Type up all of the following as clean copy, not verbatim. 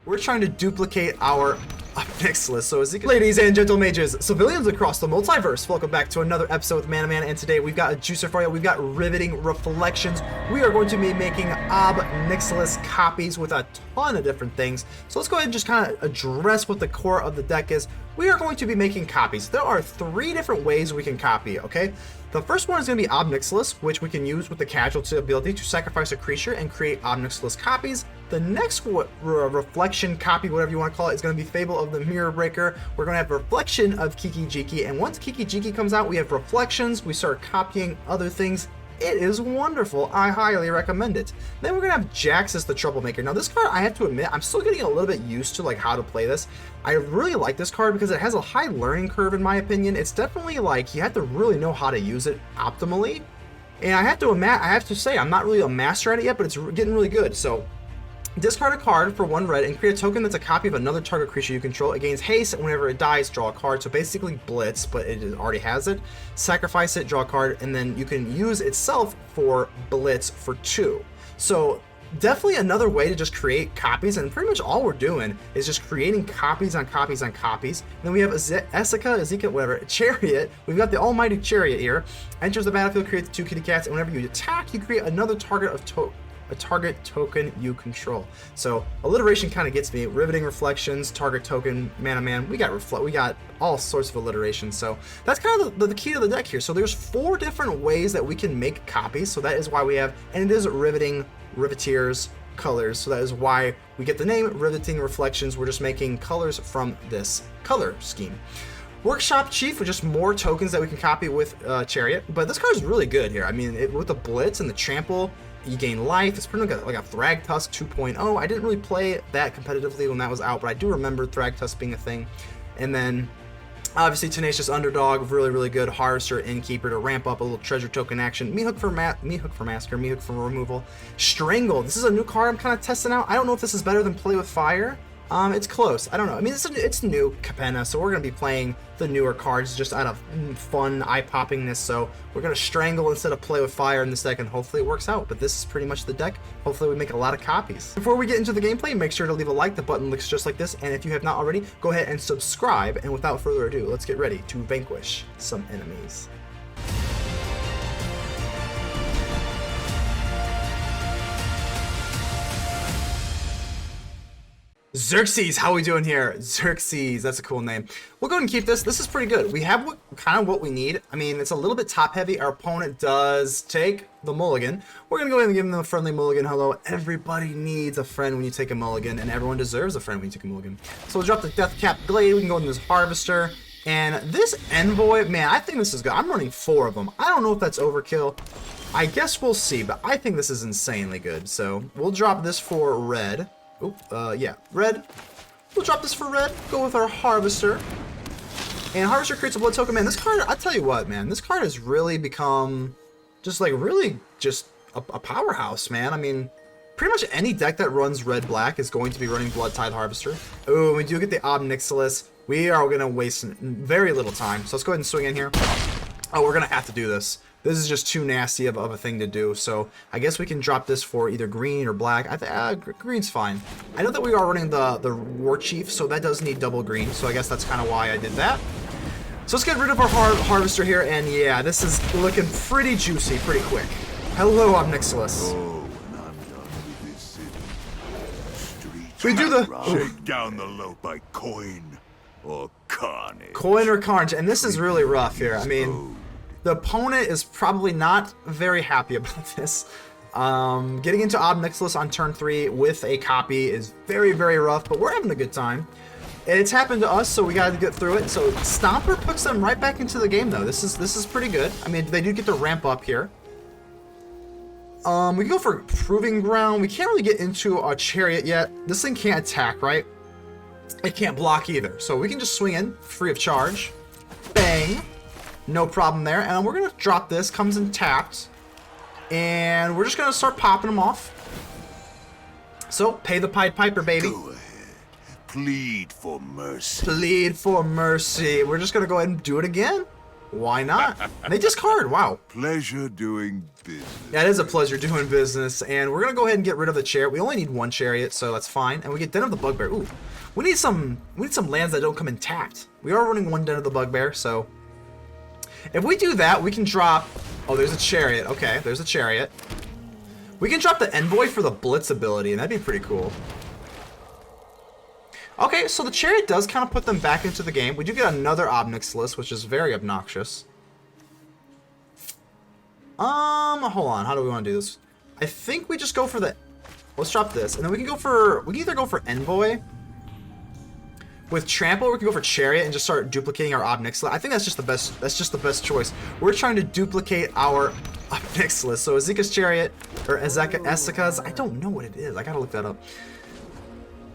We're trying to duplicate our Ob Nixilis. So ladies and gentle mages, civilians across the multiverse, welcome back to another episode with Man, and today we've got a juicer for you. We've got riveting reflections. We are going to be making Ob Nixilis copies with a ton of different things. So let's go ahead and just kind of address what the core of the deck is. We are going to be making copies. There are 3 different ways we can copy, okay? The first one is going to be Ob Nixilis, which we can use with the casualty ability to sacrifice a creature and create Ob Nixilis copies. The next reflection copy, whatever you want to call it, is going to be Fable of the Mirror Breaker. We're going to have reflection of Kiki-Jiki, and once Kiki-Jiki comes out, we have reflections. We start copying other things. It is wonderful. I highly recommend it. Then we're going to have Jaxis the Troublemaker. Now this card, I have to admit, I'm still getting a little bit used to like how to play this. I really like this card because it has a high learning curve in my opinion. It's definitely like you have to really know how to use it optimally. And I have to say I'm not really a master at it yet, but it's getting really good. So discard a card for 1 red and create a token that's a copy of another target creature you control. It gains haste, and whenever it dies, draw a card. So basically blitz, but it already has it. Sacrifice it, draw a card, and then you can use itself for blitz for 2. So definitely another way to just create copies, and pretty much all we're doing is just creating copies on copies on copies. And then we have Esika, whatever, Chariot. We've got the almighty Chariot here. Enters the battlefield, creates 2 kitty cats, and whenever you attack, you create another target of a target token you control. So alliteration kind of gets me. Riveting reflections, target token, man. We got all sorts of alliteration. So that's kind of the key to the deck here. So there's 4 different ways that we can make copies. So that is why we have, and it is riveteers colors. So that is why we get the name Riveting Reflections. We're just making colors from this color scheme. Workshop Chief with just more tokens that we can copy with Chariot. But this card is really good here. I mean, with the blitz and the trample, you gain life. It's pretty much like a Thragtusk 2.0. I didn't really play that competitively when that was out, but I do remember Thragtusk being a thing. And then obviously Tenacious Underdog, really good. Harvester, Innkeeper to ramp up a little treasure token action. Meathook for Massacre, Meathook for removal. Strangle. This is a new card I'm kind of testing out. I don't know if this is better than Play with Fire. It's close. I don't know. I mean, it's new Capenna, so we're going to be playing the newer cards just out of fun eye-poppingness. So we're going to Strangle instead of Play with Fire in this deck, and hopefully it works out. But this is pretty much the deck. Hopefully we make a lot of copies. Before we get into the gameplay, make sure to leave a like. The button looks just like this. And if you have not already, go ahead and subscribe. And without further ado, let's get ready to vanquish some enemies. Xerxes, how we doing here? Xerxes, that's a cool name. We'll go ahead and keep this. This is pretty good. We have kind of what we need. I mean, it's a little bit top heavy. Our opponent does take the mulligan. We're going to go ahead and give them a friendly mulligan. Hello, everybody needs a friend when you take a mulligan, and everyone deserves a friend when you take a mulligan. So we'll drop the Deathcap Glade. We can go into this Harvester. And this Envoy, man, I think this is good. I'm running 4 of them. I don't know if that's overkill. I guess we'll see, but I think this is insanely good. So we'll drop this for red. Yeah, red. We'll drop this for red. Go with our Harvester. And Harvester creates a blood token. Man, this card, I tell you what, man, this card has really become just like really just a powerhouse, man. I mean, pretty much any deck that runs red-black is going to be running Bloodtithe Harvester. Oh, we do get the Ob Nixilis. We are going to waste very little time. So let's go ahead and swing in here. Oh, we're going to have to do this. This is just too nasty of a thing to do, so I guess we can drop this for either green or black. I think green's fine. I know that we are running the Warchief, so that does need double green, so I guess that's kind of why I did that. So let's get rid of our Harvester here, and yeah, this is looking pretty juicy, pretty quick. Hello, Ob Nixilis. Oh, when I'm done with this city, streets We do the shake down the low by coin or carnage. Coin or carnage, and this is really rough here. I mean, the opponent is probably not very happy about this. Getting into Ob Nixilis on turn 3 with a copy is very rough, but we're having a good time. It's happened to us, so we got to get through it. So Stomper puts them right back into the game, though. This is pretty good. I mean, they do get to ramp up here. We can go for Proving Ground. We can't really get into a Chariot yet. This thing can't attack, right? It can't block either. So we can just swing in, free of charge. Bang. No problem there. And we're going to drop this. Comes in tapped. And we're just going to start popping them off. So, pay the Pied Piper, baby. Go ahead. Plead for mercy. Plead for mercy. We're just going to go ahead and do it again. Why not? They discard. Wow. Pleasure doing business. Yeah, it is a pleasure doing business. And we're going to go ahead and get rid of the chariot. We only need one chariot, so that's fine. And we get Den of the Bugbear. Ooh. We need some lands that don't come in tapped. We are running one Den of the Bugbear, so if we do that, we can drop... Oh, there's a chariot. Okay, there's a chariot. We can drop the Envoy for the Blitz ability, and that'd be pretty cool. Okay, so the chariot does kind of put them back into the game. We do get another Ob Nixilis, which is very obnoxious. Hold on. How do we want to do this? I think we just go for the... Let's drop this, and then we can go for... We can either go for Envoy with Trample, or we can go for Chariot and just start duplicating our Ob Nixilis. I think that's just the best. That's just the best choice. We're trying to duplicate our Ob Nixilis. So Esika's Chariot or Esika's. I don't know what it is. I gotta look that up.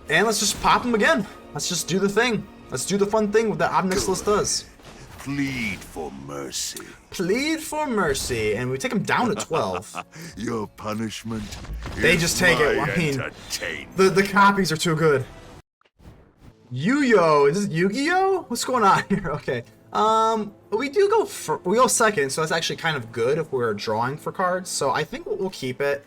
And let's just pop them again. Let's just do the thing. Let's do the fun thing that Ob Nixilis does. Plead for mercy. Plead for mercy, and we take them down to 12. Your punishment. They just take it. I mean, the copies are too good. Yu-Yo, is this Yu-Gi-Oh? What's going on here? Okay. We go second, so that's actually kind of good if we're drawing for cards. So I think we'll keep it.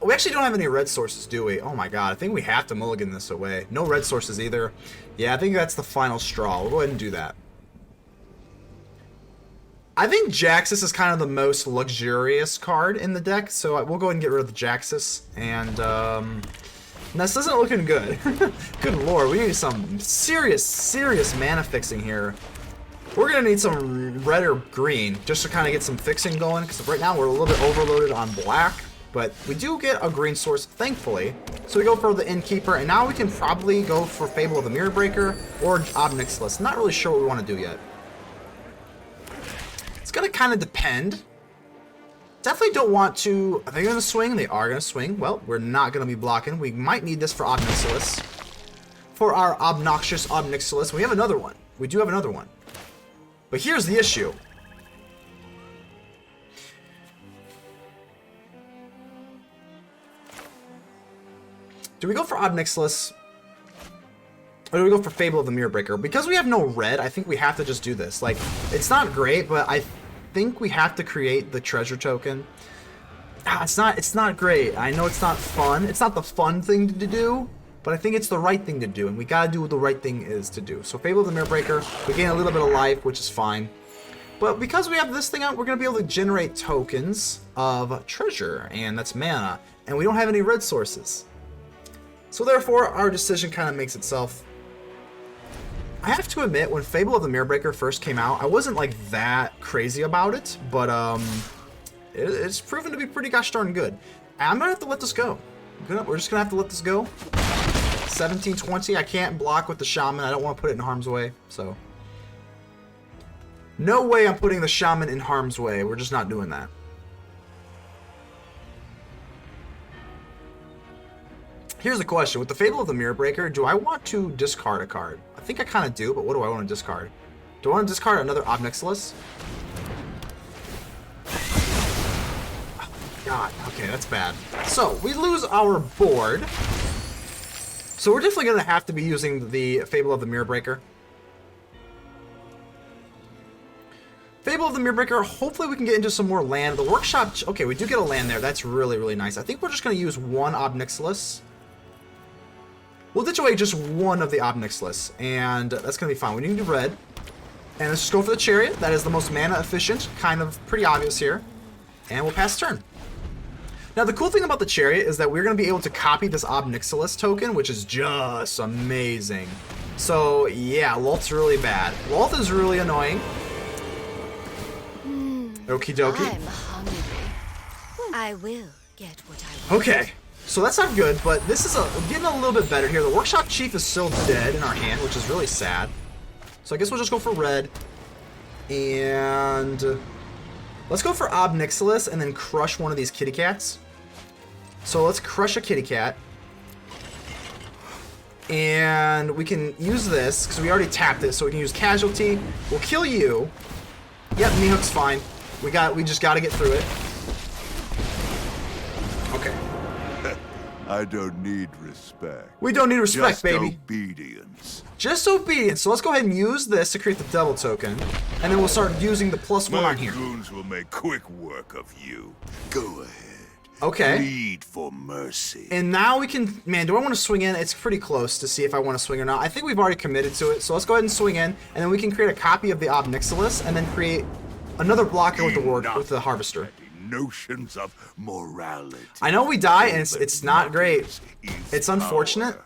We actually don't have any red sources, do we? Oh my god, I think we have to mulligan this away. No red sources either. Yeah, I think that's the final straw. We'll go ahead and do that. I think Jaxis is kind of the most luxurious card in the deck, so we'll go ahead and get rid of the Jaxis. And this isn't looking good. Good lord, we need some serious mana fixing here. We're gonna need some red or green just to kind of get some fixing going, because right now we're a little bit overloaded on black. But we do get a green source, thankfully. So we go for the Innkeeper, and now we can probably go for Fable of the Mirror Breaker or Ob Nixilis. Not really sure what we want to do yet. It's gonna kind of depend. Definitely don't want to... Are they gonna swing? They are gonna swing. Well, we're not gonna be blocking. We might need this for Ob Nixilis. For our obnoxious Ob Nixilis. We have another one. We do have another one. But here's the issue. Do we go for Ob Nixilis? Or do we go for Fable of the Mirror Breaker? Because we have no red, I think we have to just do this. Like, it's not great, but I think we have to create the treasure token. It's not great. I know it's not fun. It's not the fun thing to do, but I think it's the right thing to do, and we gotta do what the right thing is to do. So Fable of the Mirror Breaker, we gain a little bit of life, which is fine. But because we have this thing out, we're gonna be able to generate tokens of treasure, and that's mana, and we don't have any red sources. So therefore, our decision kind of makes itself. I have to admit, when Fable of the Mirror Breaker first came out, I wasn't like that crazy about it, but it's proven to be pretty gosh darn good. I'm gonna have to let this go. We're just gonna have to let this go. 1720. I can't block with the Shaman. I don't want to put it in harm's way. So no way I'm putting the Shaman in harm's way. We're just not doing that. Here's the question. With the Fable of the Mirror Breaker, do I want to discard a card? I think I kind of do, but what do I want to discard? Do I want to discard another Ob Nixilis? Oh, God. Okay, that's bad. So, we lose our board. So we're definitely going to have to be using the Fable of the Mirror Breaker. Fable of the Mirror Breaker, hopefully we can get into some more land. The Workshop, okay, we do get a land there. That's really, really nice. I think we're just going to use one Ob Nixilis. We'll ditch away just one of the Ob Nixilis, and that's going to be fine. We need to do red. And let's just go for the Chariot. That is the most mana efficient, kind of pretty obvious here. And we'll pass turn. Now, the cool thing about the Chariot is that we're going to be able to copy this Ob Nixilis token, which is just amazing. So, yeah, Lulth's really bad. Lulth is really annoying. Okie dokie. I'm hungry. I will get what I want. Okay. So that's not good, but this is getting a little bit better here. The Workshop Chief is still dead in our hand, which is really sad. So I guess we'll just go for red. And let's go for Ob Nixilis and then crush one of these kitty cats. So let's crush a kitty cat. And we can use this, because we already tapped it, so we can use Casualty. We'll kill you. Yep, Meathook's fine. We just gotta get through it. Okay. I don't need respect. We don't need respect, Just baby. obedience. Just obedience. So let's go ahead and use this to create the double token, and then we'll start using the +1 My on here. goons will make quick work of you. Go ahead. Okay. Plead for mercy. And now we can, man, do I want to swing in? It's pretty close to see if I want to swing or not. I think we've already committed to it, so let's go ahead and swing in, and then we can create a copy of the Ob Nixilis, and then create another blocker with the Harvester. Notions of morality. I know we die, and it's not great. It's unfortunate,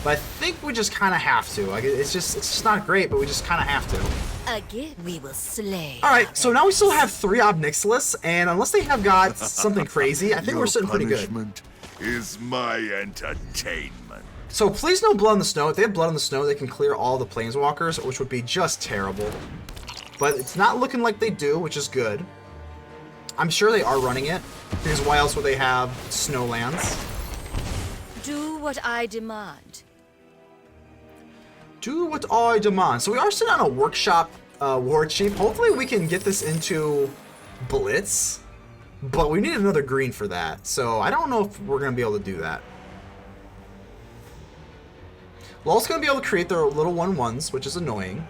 but I think we just kind of have to. Like, it's just not great, but we just kind of have to. Again, we will slay. All right, so now we still have 3 Ob Nixilis, and unless they have got something crazy, I think we're sitting pretty good. Punishment is my entertainment. So please no Blood on the Snow. If they have Blood on the Snow, they can clear all the Planeswalkers, which would be just terrible. But it's not looking like they do, which is good. I'm sure they are running it, because why else would they have Snowlands? Do what I demand. Do what I demand. So we are sitting on a Workshop Warchief. Hopefully we can get this into Blitz, but we need another green for that. So I don't know if we're going to be able to do that. Lul's going to be able to create their little 1/1s, which is annoying.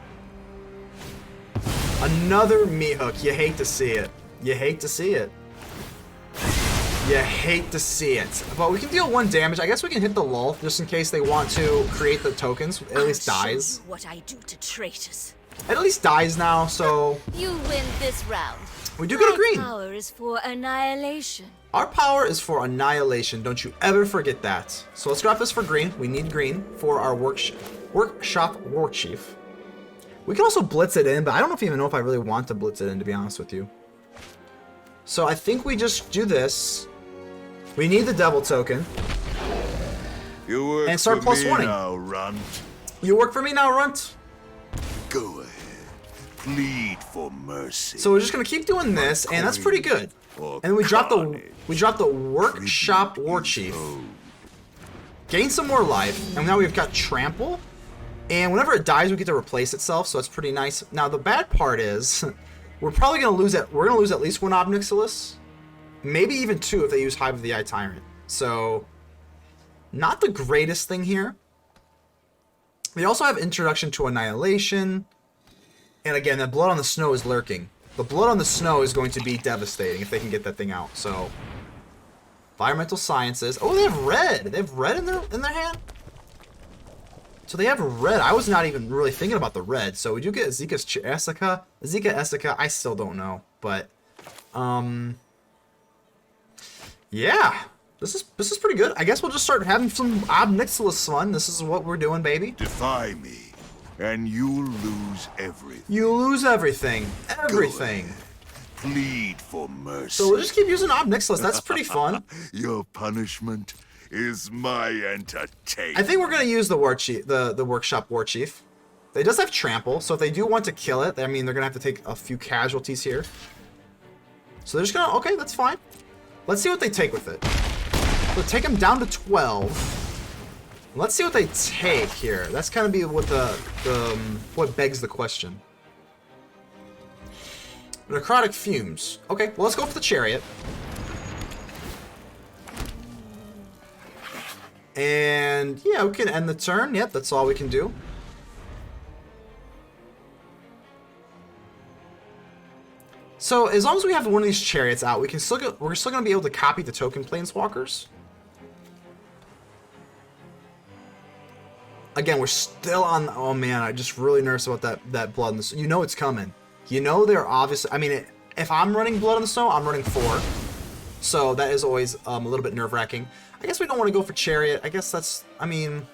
Another Meathook. You hate to see it. You hate to see it. You hate to see it. But we can deal 1 damage. I guess we can hit the lull just in case they want to create the tokens. It at least dies. What I do to traitors. It at least dies now, so You win this round. we do get a green. My power is for annihilation. Our power is for annihilation. Don't you ever forget that. So let's drop this for green. We need green for our Workshop Warchief. We can also blitz it in, but I don't even know if I really want to blitz it in, to be honest with you. So I think we just do this. We need the devil token. You work And start for me +1-ing. now, Runt. You work for me now, Runt? Go ahead. Plead for mercy. So we're just gonna keep doing this, and that's pretty good. And we drop the Workshop Warchief. Gain some more life, and now we've got Trample. And whenever it dies, we get to replace itself, so that's pretty nice. Now the bad part is, we're probably gonna lose it. We're gonna lose at least 1 Ob Nixilis, maybe even 2 if they use Hive of the Eye Tyrant. So, not the greatest thing here. They also have Introduction to Annihilation, and again, that Blood on the Snow is lurking. The Blood on the Snow is going to be devastating if they can get that thing out. So, Environmental Sciences. Oh, they have red. They have red in their hand. So they have red. I was not even really thinking about the red. So we do get Esika's Esika. Esika, I still don't know. But, yeah. This is pretty good. I guess we'll just start having some Ob Nixilis fun. This is what we're doing, baby. Defy me, and you'll lose everything. You lose everything. Everything. Plead for mercy. So we'll just keep using Ob Nixilis. That's pretty fun. Your punishment is my entertainment. I think we're gonna use the Warchief, the Workshop Warchief. They does have Trample, so if they do want to kill it, I mean they're gonna have to take a few casualties here. So they're just gonna, okay, that's fine. Let's see what they take with it. We'll take them down to 12. Let's see what they take here. That's kind of be what what begs the question. Necrotic Fumes. Okay, well let's go for the Chariot. And yeah, we can end the turn. Yep, that's all we can do. So as long as we have one of these chariots out, we're still gonna be able to copy the token planeswalkers. Again, we're still on. Oh man, I just really nervous about that blood in the snow. You know it's coming. You know they're obviously. I mean, if I'm running blood in the snow, I'm running 4. So that is always a little bit nerve-wracking. I guess we don't want to go for Chariot. I guess that's. I mean,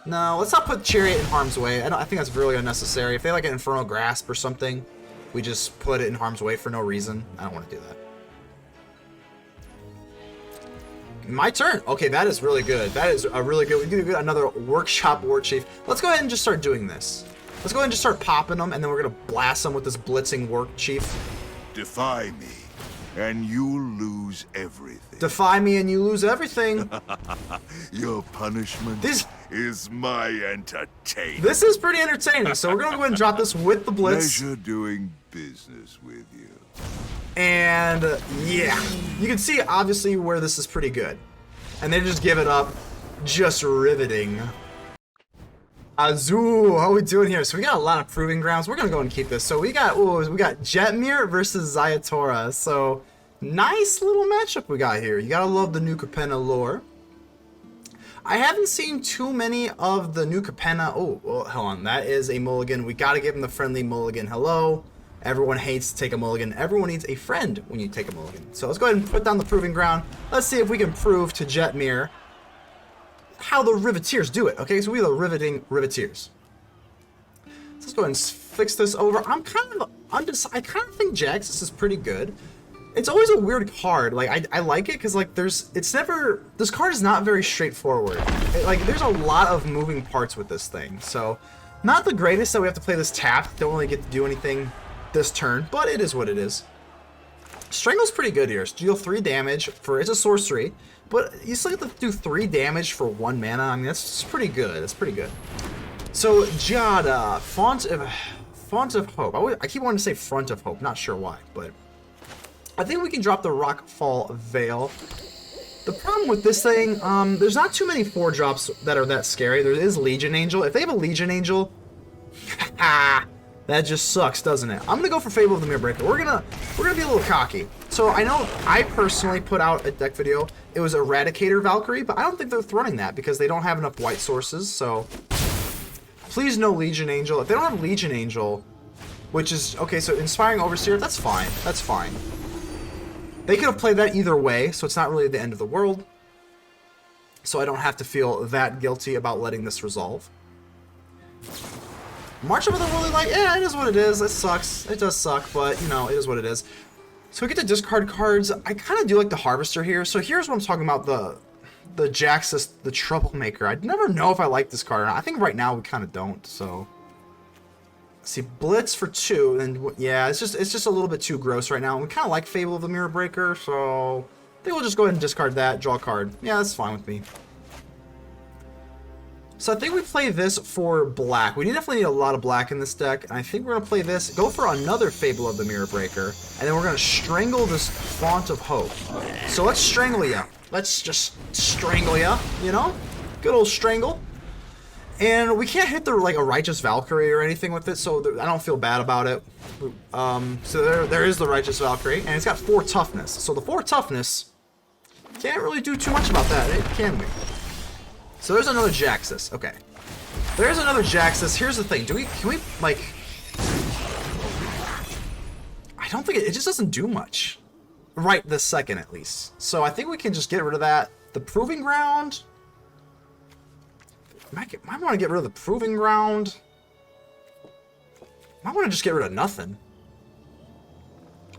no. Let's not put Chariot in harm's way. I think that's really unnecessary. If they like an Infernal Grasp or something, we just put it in harm's way for no reason. I don't want to do that. My turn. Okay, that is really good. That is a really good. We do get another Workshop Warchief. Let's go ahead and just start doing this. Let's go ahead and just start popping them, and then we're gonna blast them with this blitzing Warchief. Defy me, and you'll lose everything. Defy me, and you lose everything. Your punishment is my entertainment. This is pretty entertaining. So we're gonna go ahead and drop this with the blitz. Pleasure doing business with you. And yeah, you can see obviously where this is pretty good. and they just give it up. Just riveting. Azul, how are we doing here? So we got a lot of proving grounds. We're gonna go and keep this. So we got Jetmir versus Ziatora. So nice little matchup we got here. You gotta love the new Capenna lore. I haven't seen too many of the new Capenna. Oh, well, hold on. That is a mulligan. We gotta give him the friendly mulligan. Hello. Everyone hates to take a mulligan. Everyone needs a friend when you take a mulligan. So let's go ahead and put down the proving ground. Let's see if we can prove to Jetmir how the Riveteers do it. Okay, so we are the riveting Riveteers. So let's go ahead and fix this over. I'm kind of undecided. I kind of think Jaxis is pretty good. It's always a weird card. Like I like it because like this card is not very straightforward. Like there's a lot of moving parts with this thing. So not the greatest that we have to play this tapped. Don't really get to do anything this turn, but it is what it is. Strangle's pretty good here. Deal 3 damage it's a sorcery, but you still have to do 3 damage for 1 mana. I mean that's pretty good. That's pretty good. So Jada, Font of Hope. I keep wanting to say Front of Hope. Not sure why, but I think we can drop the Rockfall Vale. The problem with this thing, there's not too many 4-drops that are that scary. There is Legion Angel. If they have a Legion Angel, that just sucks, doesn't it? I'm gonna go for Fable of the Mirror. We're gonna be a little cocky. So I know I personally put out a deck video. It was Eradicator Valkyrie, but I don't think they're running that because they don't have enough white sources. So please no Legion Angel. If they don't have Legion Angel, which is okay, so Inspiring Overseer, that's fine. That's fine. They could have played that either way, so it's not really the end of the world. So I don't have to feel that guilty about letting this resolve. March of the Woolly Light, yeah, it is what it is. It sucks. It does suck, but, you know, it is what it is. So we get to discard cards. I kind of do like the Harvester here. So here's what I'm talking about, the Jaxis, the Troublemaker. I never know if I like this card or not. I think right now we kind of don't, so... See, Blitz for 2, and yeah, it's just a little bit too gross right now. We kind of like Fable of the Mirror Breaker, so I think we'll just go ahead and discard that, draw a card. Yeah, that's fine with me. So I think we play this for black. We definitely need a lot of black in this deck, and I think we're going to play this, go for another Fable of the Mirror Breaker, and then we're going to strangle this Font of Hope. So let's strangle ya. Let's just strangle ya, you know? Good old strangle. And we can't hit like a Righteous Valkyrie or anything with it, so I don't feel bad about it. So there is the Righteous Valkyrie, and it's got 4 toughness. So the 4 toughness, can't really do too much about that, can we? So there's another Jaxis. Okay. There's another Jaxis. Here's the thing. Can we, like... I don't think it just doesn't do much. Right this second, at least. So I think we can just get rid of that. The Proving Ground... Might want to get rid of the Proving Ground. Might want to just get rid of nothing.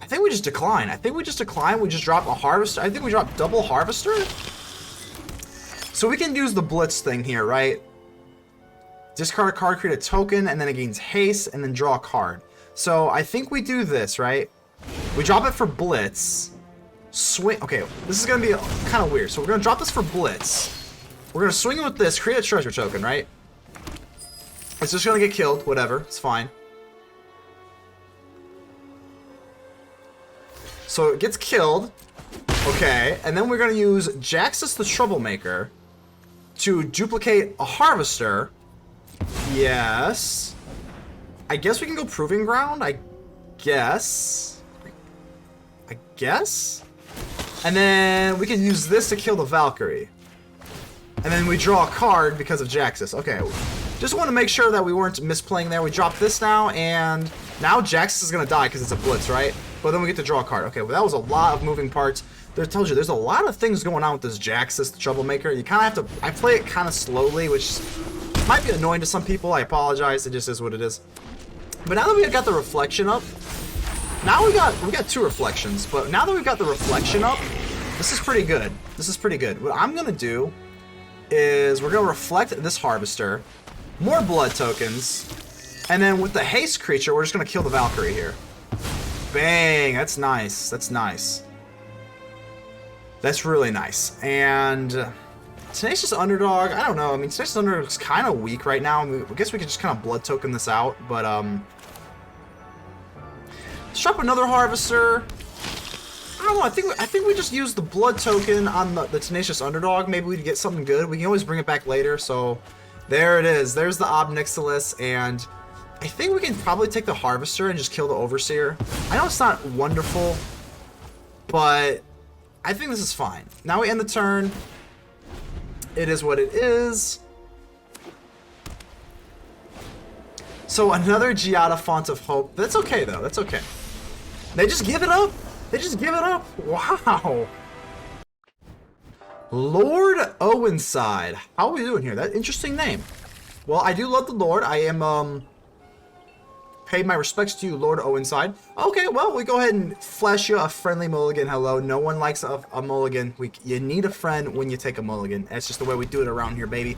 I think we just decline. We just drop a Harvester. I think we drop double Harvester. So we can use the Blitz thing here, right? Discard a card, create a token, and then it gains haste, and then draw a card. So I think we do this, right? We drop it for Blitz. Swing. Okay, this is going to be kind of weird. So we're going to drop this for Blitz. We're going to swing it with this, create a treasure token, right? It's just going to get killed, whatever, it's fine. So it gets killed, okay, and then we're going to use Jaxis the Troublemaker to duplicate a Harvester. Yes. I guess we can go Proving Ground, I guess. And then we can use this to kill the Valkyrie. And then we draw a card because of Jaxis. Okay, just want to make sure that we weren't misplaying there. We drop this now, and now Jaxis is going to die because it's a Blitz, right? But then we get to draw a card. Okay, well, that was a lot of moving parts. That tells you there's a lot of things going on with this Jaxis, the Troublemaker. You kind of have to... I play it kind of slowly, which might be annoying to some people. I apologize. It just is what it is. But now that we've got the reflection up... Now we got 2 reflections, but now that we've got the reflection up, this is pretty good. This is pretty good. What I'm going to do... is we're going to reflect this Harvester, more blood tokens, and then with the haste creature, we're just going to kill the Valkyrie here. Bang! That's nice. That's nice. That's really nice. And Tenacious Underdog, I don't know. I mean, Tenacious Underdog's kind of weak right now. I guess we could just kind of blood token this out, but let's drop another Harvester. I don't know. I think we just use the blood token on the Tenacious Underdog. Maybe we get something good. We can always bring it back later. So there it is. There's the Ob Nixilis, and I think we can probably take the Harvester and just kill the Overseer. I know it's not wonderful, but I think this is fine. Now we end the turn. It is what it is. So another Giada Font of Hope. That's okay, though. That's okay. They just give it up. They just give it up. Wow. Lord Owenside. How are we doing here? That interesting name. Well, I do love the Lord. I am, pay my respects to you, Lord Owenside. Okay, well, we go ahead and flash you a friendly mulligan. Hello. No one likes a mulligan. You need a friend when you take a mulligan. That's just the way we do it around here, baby.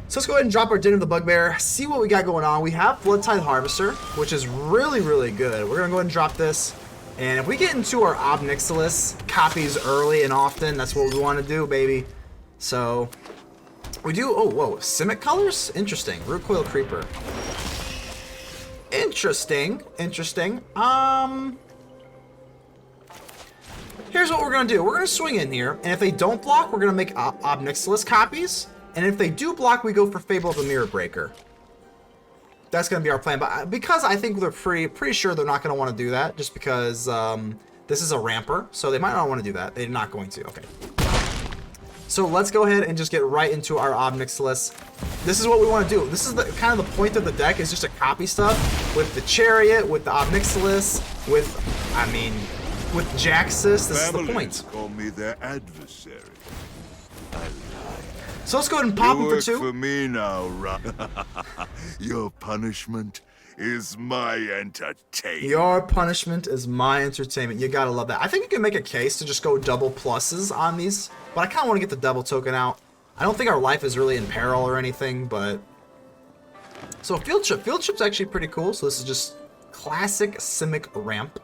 So let's go ahead and drop our Den of the Bugbear, see what we got going on. We have Bloodtithe Harvester, which is really, really good. We're going to go ahead and drop this. And if we get into our Ob Nixilis copies early and often, that's what we want to do, baby. So we do, oh, whoa, Simic colors? Interesting. Root Coil Creeper. Interesting. Interesting. Here's what we're going to do. We're going to swing in here, and if they don't block, we're going to make Ob Nixilis copies. And if they do block, we go for Fable of the Mirror Breaker. That's going to be our plan. But because I think they're pretty sure they're not going to want to do that, just because this is a ramper. So they might not want to do that. They're not going to. Okay. So let's go ahead and just get right into our Ob Nixilis. This is what we want to do. This is the kind of the point of the deck, is just to copy stuff with the Chariot, with the Ob Nixilis, with, I mean, with Jaxis. This is the point. Call me their adversary. So let's go ahead and pop them for 2. For me now, Your punishment is my entertainment. Your punishment is my entertainment. You gotta love that. I think you can make a case to just go double pluses on these, but I kind of want to get the double token out. I don't think our life is really in peril or anything, but... So Field Trip. Field Trip's actually pretty cool. So this is just classic Simic ramp.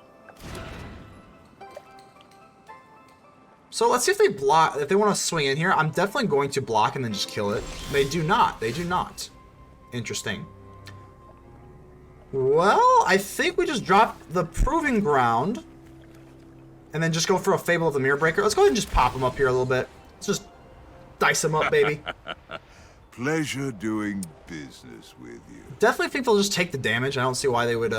So let's see if they block, if they want to swing in here. I'm definitely going to block and then just kill it. They do not. They do not. Interesting. Well, I think we just drop the Proving Ground and then just go for a Fable of the Mirror Breaker. Let's go ahead and just pop them up here a little bit. Let's just dice them up, baby. Pleasure doing business with you. Definitely think they'll just take the damage. I don't see why they would,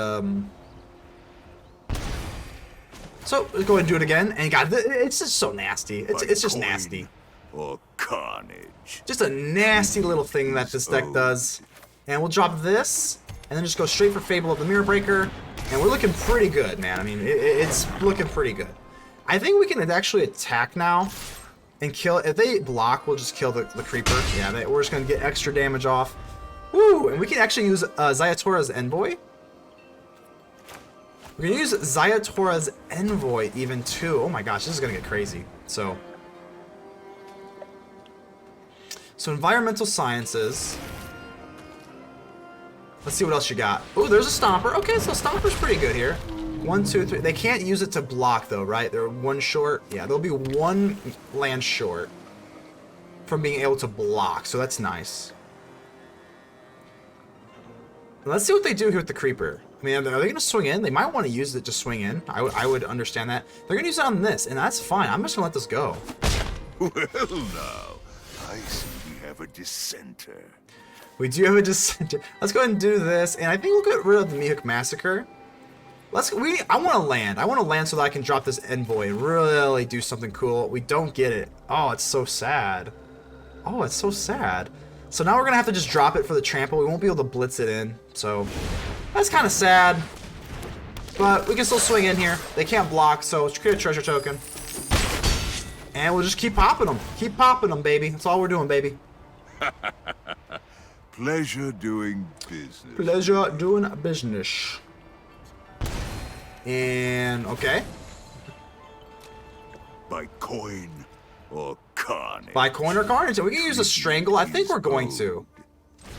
So let's go ahead and do it again. And God, it's just so nasty. It's just nasty. Or carnage. Just a nasty little thing that this deck does. And we'll drop this, and then just go straight for Fable of the Mirror Breaker. And we're looking pretty good, man. I mean, it's looking pretty good. I think we can actually attack now and kill. If they block, we'll just kill the Creeper. Yeah, we're just going to get extra damage off. Woo! And we can actually use Ziatora's Envoy. We're going to use Ziatora's Envoy even too. Oh my gosh, this is going to get crazy. So Environmental Sciences. Let's see what else you got. Oh, there's a Stomper. Okay, so Stomper's pretty good here. 1, 2, 3. They can't use it to block though, right? They're 1 short. Yeah, they'll be 1 land short from being able to block, so that's nice. Let's see what they do here with the Creeper. I mean, are they going to swing in? They might want to use it to swing in. I would understand that. They're going to use it on this, and that's fine. I'm just going to let this go. Well, now, I see we have a dissenter. We do have a dissenter. Let's go ahead and do this, and I think we'll get rid of the Meathook Massacre. I want to land. I want to land so that I can drop this Envoy and really do something cool. We don't get it. Oh, it's so sad. Oh, it's so sad. So now we're going to have to just drop it for the trample. We won't be able to blitz it in, so... That's kind of sad, but we can still swing in here. They can't block, so let's create a treasure token. And we'll just keep popping them. Keep popping them, baby. That's all we're doing, baby. Pleasure doing business. Pleasure doing business. And, okay. By coin or carnage. By coin or carnage. So we can use a Strangle. I think we're going to.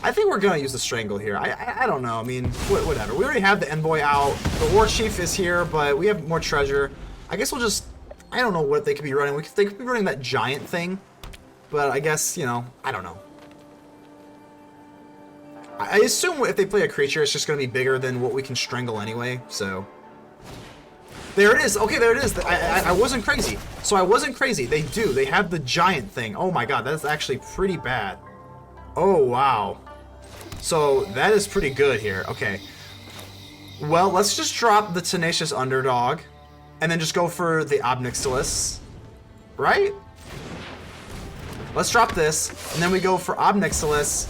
I think we're going to use the Strangle here. I don't know. I mean, whatever. We already have the Envoy out. The Warchief is here, but we have more treasure. I guess we'll just... I don't know what they could be running. They could be running that giant thing. But I guess, you know, I don't know. I assume if they play a creature, it's just going to be bigger than what we can Strangle anyway, so... There it is. Okay, there it is. I wasn't crazy. So I wasn't crazy. They do. They have the giant thing. Oh my god, that's actually pretty bad. Oh, wow. So that is pretty good here. Okay. Well, let's just drop the Tenacious Underdog. And then just go for the Ob Nixilis. Right? Let's drop this. And then we go for Ob Nixilis.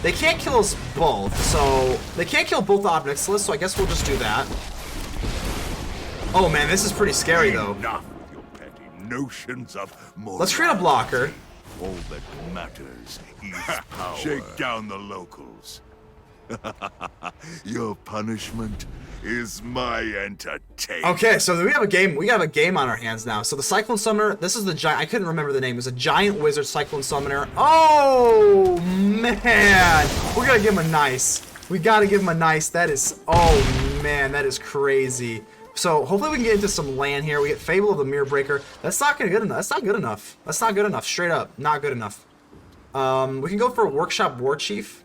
They can't kill us both. So they can't kill both the Ob Nixilis. So I guess we'll just do that. Oh man, this is pretty scary though. Enough with your petty notions of morality. Let's create a blocker. All that matters is power. Shake down the locals. Your punishment is my entertainment. Okay, so we have a game. We have a game on our hands now. So the Cyclone Summoner. This is the giant. I couldn't remember the name. It's a giant wizard Cyclone Summoner. Oh man, we're gonna give him a nice. We gotta give him a nice. That is. Oh man, that is crazy. So hopefully we can get into some land here. We get Fable of the Mirror Breaker. That's not good enough. That's not good enough. That's not good enough. Straight up, not good enough. We can go for Workshop Warchief.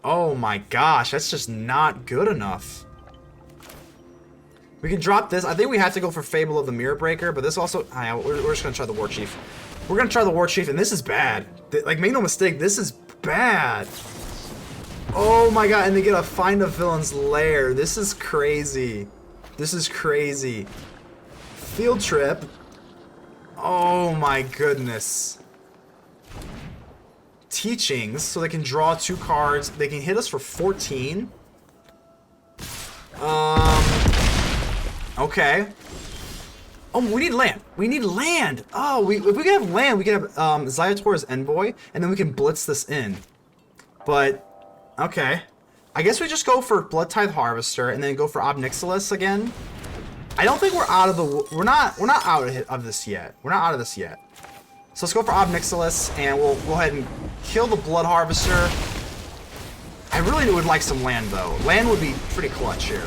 Oh my gosh, that's just not good enough. We can drop this. I think we have to go for Fable of the Mirror Breaker, but this also. We're just gonna try the Warchief. We're gonna try the Warchief, and this is bad. Like, make no mistake, this is bad. Oh my god, and they get a Find a Villain's Lair. This is crazy. This is crazy. Field Trip. Oh my goodness. Teachings, so they can draw 2 cards. They can hit us for 14. Okay. Oh, we need land. We need land. Oh, if we can have land, we can have Ziatora's Envoy, and then we can blitz this in. But okay, I guess we just go for Bloodtithe Harvester and then go for Ob Nixilis again. I don't think we're out of the. We're not out of this yet. We're not out of this yet. So let's go for Ob Nixilis and we'll go ahead and kill the Blood Harvester. I really would like some land though. Land would be pretty clutch here.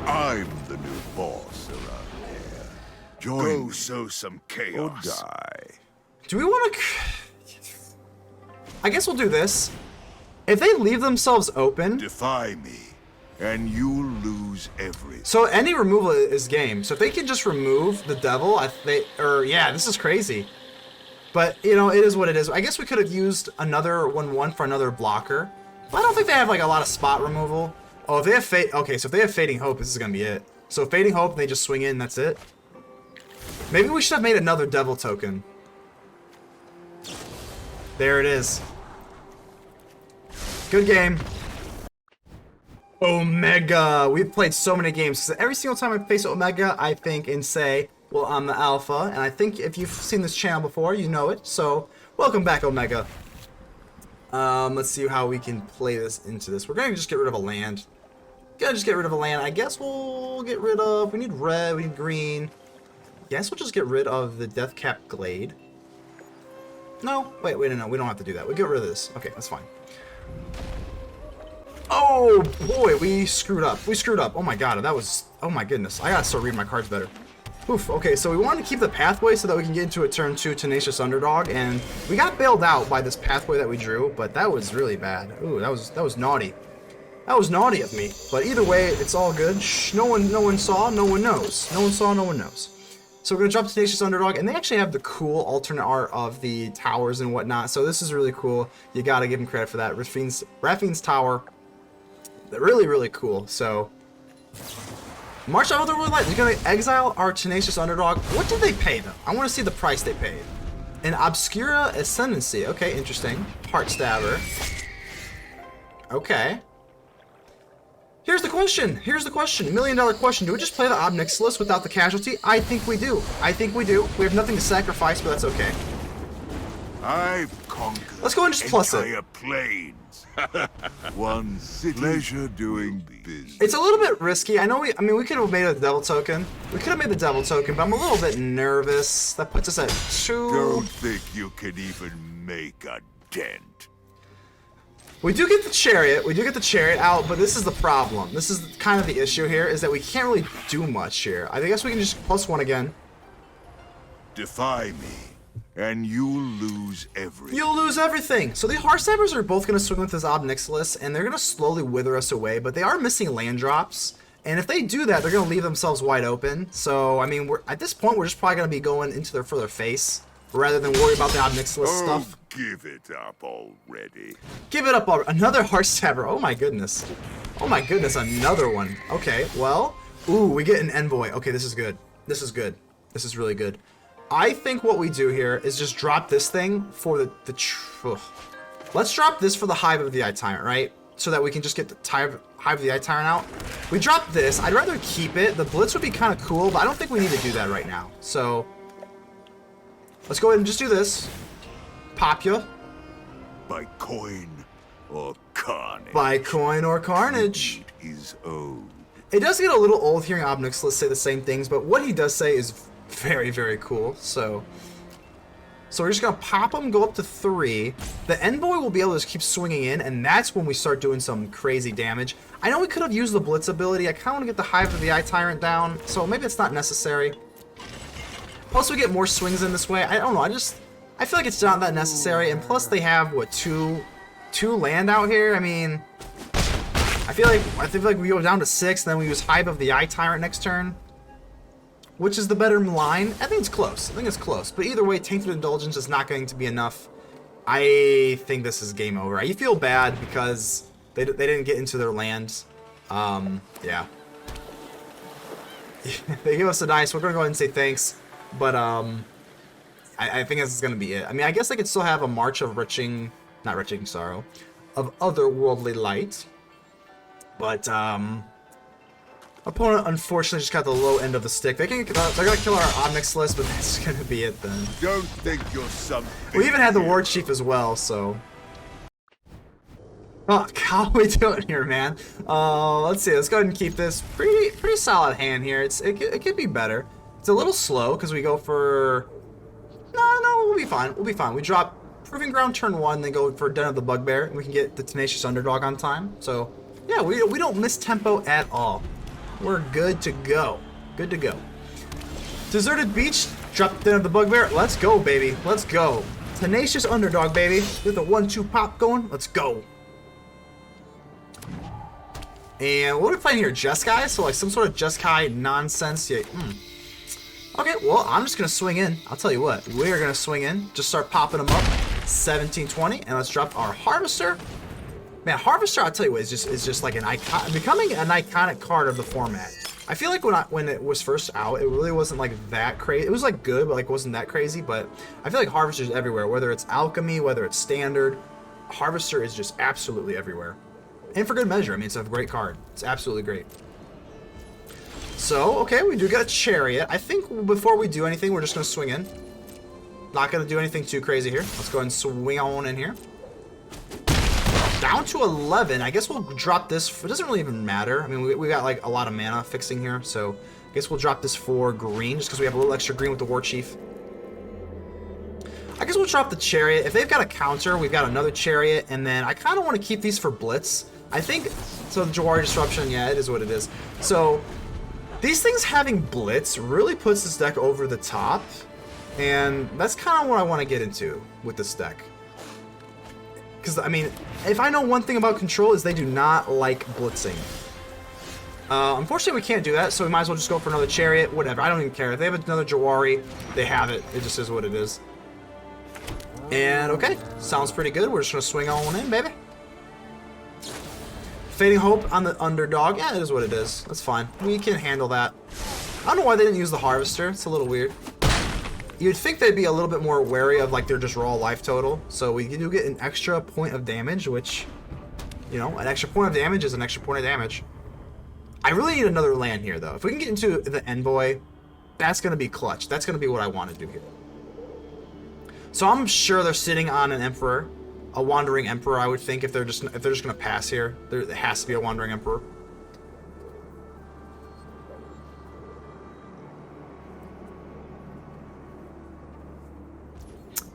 I'm the new boss around here. Go sow some chaos. Or die. Do we want to? I guess we'll do this. If they leave themselves open, defy me, and you'll lose everything. So any removal is game. So if they can just remove the devil, yeah, this is crazy. But you know, it is what it is. I guess we could have used another 1/1 for another blocker. But I don't think they have like a lot of spot removal. Oh, if they have okay, so if they have Fading Hope, this is gonna be it. So Fading Hope, they just swing in, that's it. Maybe we should have made another devil token. There it is. Good game. Omega. We've played so many games. Every single time I face Omega, I think and say, well, I'm the alpha. And I think if you've seen this channel before, you know it. So, welcome back, Omega. Let's see how we can play this into this. We're going to just get rid of a land. Gonna just get rid of a land. I guess we'll get rid of... We need red, we need green. Guess we'll just get rid of the Deathcap Glade. No, wait, no, we don't have to do that. We'll get rid of this. Okay, that's fine. Oh boy, we screwed up. We screwed up. Oh my god, that was... Oh my goodness. I gotta start reading my cards better. Oof, okay, so we wanted to keep the pathway so that we can get into a turn 2 Tenacious Underdog, and we got bailed out by this pathway that we drew, but that was really bad. Ooh, that was naughty. That was naughty of me. But either way, it's all good. Shh, no one saw, no one knows. No one saw, no one knows. So we're gonna drop Tenacious Underdog, and they actually have the cool alternate art of the towers and whatnot. So this is really cool. You gotta give them credit for that. Raphine's Tower, really, really cool. So March of the Otherworld Light. They're gonna exile our Tenacious Underdog. What did they pay them? I want to see the price they paid. An Obscura Ascendancy. Okay, interesting. Heart Stabber. Okay. Here's the question. Here's the question. $1 million question. Do we just play the Ob Nixilis without the casualty? I think we do. I think we do. We have nothing to sacrifice, but that's okay. I've conquered. Let's go and just plus it. Entire plains. One city. Pleasure doing business. It's a little bit risky. I mean, we could have made a devil token. We could have made the devil token, but I'm a little bit nervous. That puts us at 2. Don't think you can even make a dent. We do get the Chariot. We do get the Chariot out, but this is the problem. This is kind of the issue here, is that we can't really do much here. I guess we can just +1 again. Defy me, and you'll lose everything. You'll lose everything. So the Heartstabbers are both going to swing with this Ob Nixilis, and they're going to slowly wither us away, but they are missing land drops. And if they do that, they're going to leave themselves wide open. So, I mean, at this point, we're just probably going to be going into for their face rather than worry about the Ob Nixilis stuff. Give it up already. Give it up already. Another Heartstabber. Oh my goodness. Oh my goodness, another one. Okay, well. Ooh, we get an Envoy. Okay, this is good. This is good. This is really good. I think what we do here is just drop this thing for let's drop this for the Hive of the Eye Tyrant, right? So that we can just get the Hive of the Eye Tyrant out. We drop this. I'd rather keep it. The Blitz would be kind of cool, but I don't think we need to do that right now. So, let's go ahead and just do this. Pop ya. By coin or carnage. By coin or carnage. Is owed. It does get a little old hearing Ob Nixilis say the same things, but what he does say is very, very cool. So we're just gonna pop him, go up to 3. The Envoy will be able to just keep swinging in, and that's when we start doing some crazy damage. I know we could have used the Blitz ability. I kind of want to get the Hive of the Eye Tyrant down, so maybe it's not necessary. Plus, we get more swings in this way. I don't know. I feel like it's not that necessary, and plus they have what two land out here. I mean, I feel like we go down to 6, and then we use Hive of the Eye Tyrant next turn. Which is the better line? I think it's close. I think it's close. But either way, Tainted Indulgence is not going to be enough. I think this is game over. I feel bad because they didn't get into their lands. Yeah. They give us a dice. We're going to go ahead and say thanks. But I think this is going to be it. I mean, I guess I could still have a March of not Retching Sorrow, of Otherworldly Light. But, opponent unfortunately just got the low end of the stick. They're gonna kill our Ob Nixilis, but that's gonna be it then. Don't think you're something. We even had the Warchief as well, so. Oh, how are we doing here, man? Let's see. Let's go ahead and keep this pretty solid hand here. It could be better. It's a little slow because we go for. No, we'll be fine. We'll be fine. We drop Proving Ground turn 1, then go for Den of the Bugbear, and we can get the Tenacious Underdog on time. So, yeah, we don't miss tempo at all. We're good to go. Good to go. Deserted Beach. Drop Den of the Bugbear. Let's go, baby. Let's go. Tenacious Underdog, baby. Get the 1-2 pop going. Let's go. And what are we playing here? Jeskai? So like some sort of Jeskai nonsense. Yeah. Okay, well, I'm just going to swing in. I'll tell you what. We're going to swing in. Just start popping them up. 17-20. And let's drop our Harvester. Man, Harvester, I'll tell you what, is just like an icon, becoming an iconic card of the format. I feel like when it was first out, it really wasn't like that crazy. It was like good, but like wasn't that crazy. But I feel like Harvester's everywhere, whether it's Alchemy, whether it's Standard. Harvester is just absolutely everywhere. And for good measure. I mean, it's a great card. It's absolutely great. So, okay, we do get a Chariot. I think before we do anything, we're just going to swing in. Not going to do anything too crazy here. Let's go ahead and swing on in here. Down to 11. I guess we'll drop this. It doesn't really even matter. I mean, we got like a lot of mana fixing here, so I guess we'll drop this for green just because we have a little extra green with the Warchief. I guess we'll drop the Chariot. If they've got a counter, we've got another Chariot, and then I kind of want to keep these for Blitz. I think so. The Jawari Disruption, yeah, it is what it is. So these things having Blitz really puts this deck over the top, and that's kind of what I want to get into with this deck. Because, I mean, if I know one thing about Control is they do not like blitzing. Unfortunately, we can't do that, so we might as well just go for another Chariot, whatever. I don't even care. If they have another Jawari, they have it. It just is what it is. And, okay, sounds pretty good. We're just going to swing on in, baby. Fading Hope on the Underdog. Yeah, it is what it is. That's fine. We can handle that. I don't know why they didn't use the Harvester. It's a little weird. You'd think they'd be a little bit more wary of like their just raw life total. So we do get an extra point of damage, which, you know, an extra point of damage is an extra point of damage. I really need another land here, though. If we can get into the Envoy, that's going to be clutch. That's going to be what I want to do here. So I'm sure they're sitting on an Emperor, a Wandering Emperor. I would think if they're just going to pass here, there has to be a Wandering Emperor.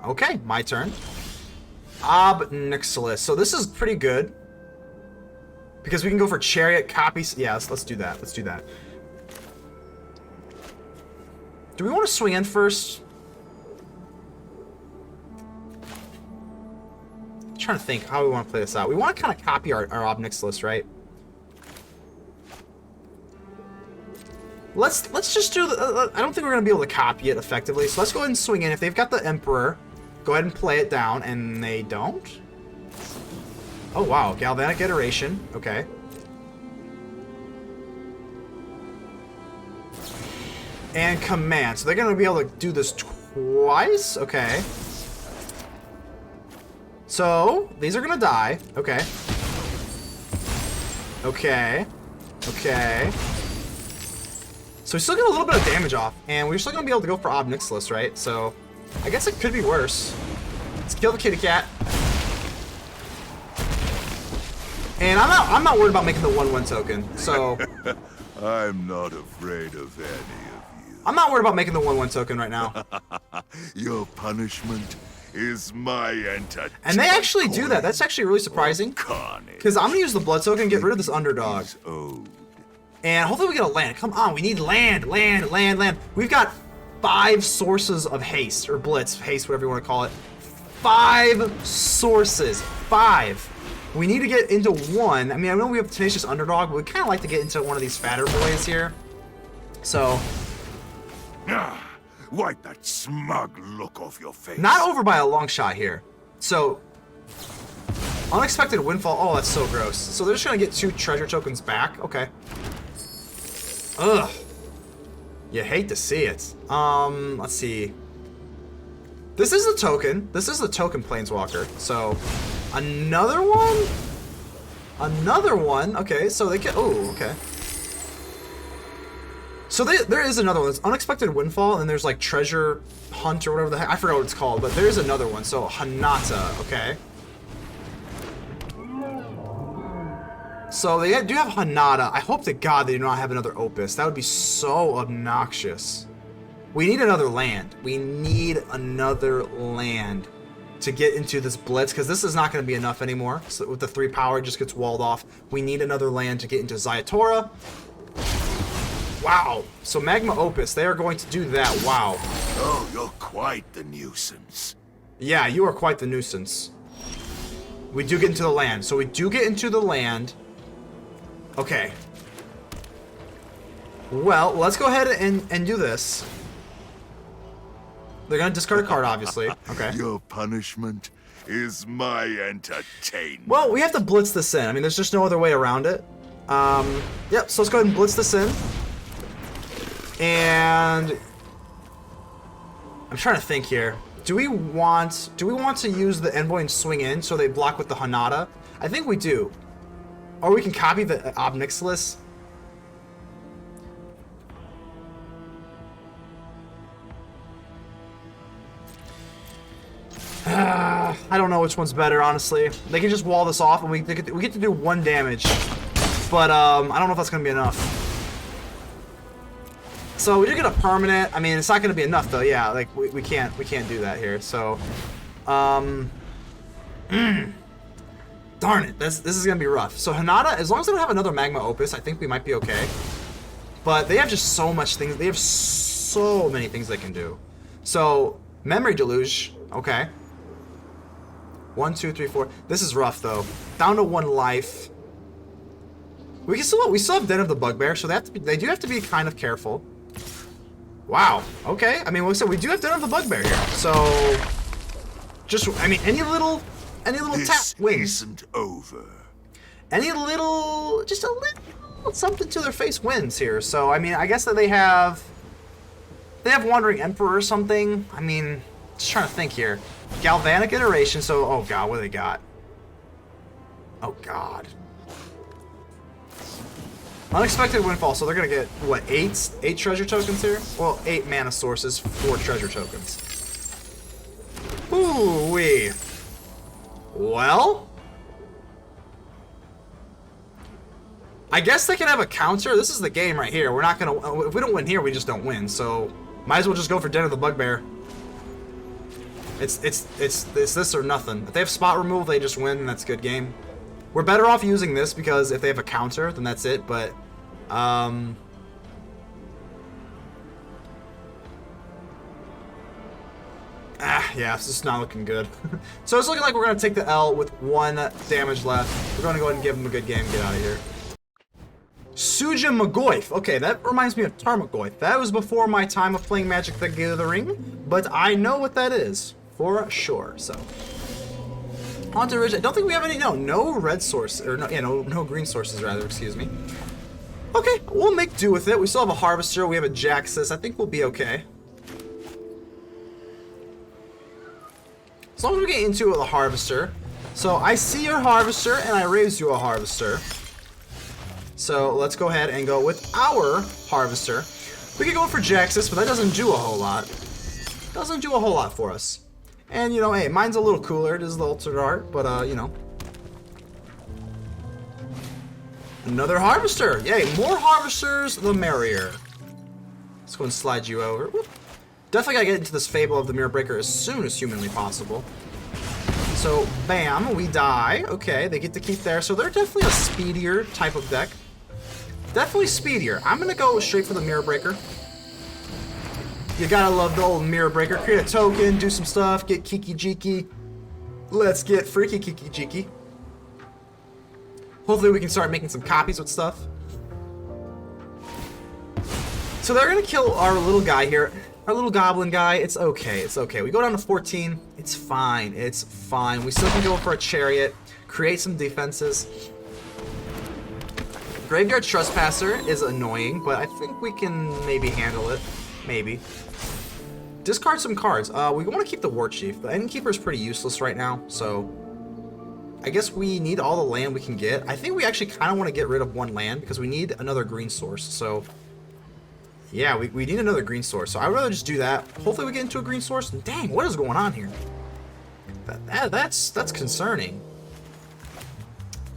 Okay, my turn. Ob Nixilis. So this is pretty good. Because we can go for Chariot, copies. Yeah, let's do that. Let's do that. Do we want to swing in first? I'm trying to think how we want to play this out. We want to kind of copy our Ob Nixilis, right? let's just do the, I don't think we're gonna be able to copy it effectively, so let's go ahead and swing in. If they've got the Emperor, go ahead and play it down, and they don't. Oh wow, Galvanic Iteration, okay. And Command, so they're gonna be able to do this twice, okay. So, these are gonna die, okay. Okay, okay. So we still get a little bit of damage off, and we're still gonna be able to go for Ob Nixilis, right? So, I guess it could be worse. Let's kill the kitty cat. And I'm not worried about making the 1/1 token, so... I'm not afraid of any of you. I'm not worried about making the 1/1 token right now. Your punishment is my entertainment. And they actually do that. That's actually really surprising. Because I'm going to use the blood token and get rid of this underdog. And hopefully we get a land. Come on, we need land, land, land, land. We've got 5 sources of haste, or blitz, haste, whatever you want to call it. 5 sources. 5. We need to get into 1. I mean, I know we have Tenacious Underdog, but we kind of like to get into one of these fatter boys here. So... Wipe that smug look off your face. Not over by a long shot here. So... Unexpected Windfall. Oh, that's so gross. So they're just going to get 2 treasure tokens back. Okay. Ugh. You hate to see it. Let's see. This is the token. This is the token Planeswalker. So... Another one? Another one? Okay, so they get... Oh, okay. So there is another one. It's Unexpected Windfall, and there's like Treasure Hunt or whatever the heck. I forgot what it's called, but there's another one. So Hanata, okay. So they do have Hanata. I hope to God they do not have another Opus. That would be so obnoxious. We need another land. We need another land to get into this blitz, because this is not going to be enough anymore. So with the 3 power, it just gets walled off. We need another land to get into Ziatora. Wow. So Magma Opus, they are going to do that. Wow. Oh, you're quite the nuisance. Yeah, you are quite the nuisance. We do get into the land. So we do get into the land. Okay. Well, let's go ahead and do this. They're going to discard a card, obviously. Okay. Your punishment is my entertainment. Well, we have to blitz this in. I mean, there's just no other way around it. Yep, so let's go ahead and blitz this in. And... I'm trying to think here. Do we want to use the Envoy and swing in so they block with the Hanata? I think we do. Or we can copy the Ob Nixilis. I don't know which one's better, honestly. They can just wall this off, and we get to do 1 damage. But I don't know if that's gonna be enough. So we do get a permanent. I mean, it's not gonna be enough though. Yeah, like we can't do that here. So, darn it, this is gonna be rough. So Hanata, as long as they don't have another Magma Opus, I think we might be okay. But they have just so much things. They have so many things they can do. So Memory Deluge, okay. 1, 2, 3, 4. This is rough though. Down to 1 life. We still have Den of the Bugbear, so they do have to be kind of careful. Wow. Okay. I mean, like I said, we do have Den of the Bugbear here. So just, I mean, any little tap wins. Isn't over. Any little, just a little something to their face wins here. So I mean, I guess that they have Wandering Emperor or something. I mean, just trying to think here. Galvanic Iteration, so, oh god, what do they got? Oh god. Unexpected Windfall, so they're gonna get, what, 8 treasure tokens here? Well, 8 mana sources, 4 treasure tokens. Ooh-wee. Well? I guess they can have a counter. This is the game right here. We're not gonna, if we don't win here, we just don't win, so might as well just go for Den of the Bugbear. It's this or nothing. If they have spot removal, they just win, and that's a good game. We're better off using this because if they have a counter, then that's it, but yeah, it's just not looking good. So it's looking like we're gonna take the L with 1 damage left. We're gonna go ahead and give them a good game and get out of here. Suja Magoyf. Okay, that reminds me of Tarmogoyf. That was before my time of playing Magic the Gathering, but I know what that is for sure. So, Haunted Ridge. I don't think we have any. No red source or no green sources rather. Excuse me. Okay, we'll make do with it. We still have a Harvester. We have a Jaxis. I think we'll be okay. As long as we get into it with a Harvester. So I see your Harvester and I raised you a Harvester. So let's go ahead and go with our Harvester. We could go for Jaxis, but that doesn't do a whole lot. Doesn't do a whole lot for us. And you know, hey, mine's a little cooler. It is the Altered Art, but you know. Another Harvester. Yay, more Harvesters, the merrier. Let's go and slide you over. Whoop. Definitely gotta get into this Fable of the Mirror Breaker as soon as humanly possible. So, bam, we die. Okay, they get to keep there. So they're definitely a speedier type of deck. Definitely speedier. I'm gonna go straight for the Mirror Breaker. You gotta love the old Mirror Breaker. Create a token, do some stuff, get Kiki Jiki. Let's get freaky Kiki Jiki. Hopefully we can start making some copies with stuff. So they're gonna kill our little guy here. Our little goblin guy. It's okay. It's okay. We go down to 14. It's fine. It's fine. We still can go for a Chariot. Create some defenses. Graveyard Trespasser is annoying, but I think we can maybe handle it. Maybe. Discard some cards. We want to keep the Warchief. The Innkeeper is pretty useless right now, so I guess we need all the land we can get. I think we actually kind of want to get rid of one land because we need another green source. So yeah, we need another green source. So I'd rather just do that. Hopefully we get into a green source. Dang, what is going on here? That's concerning.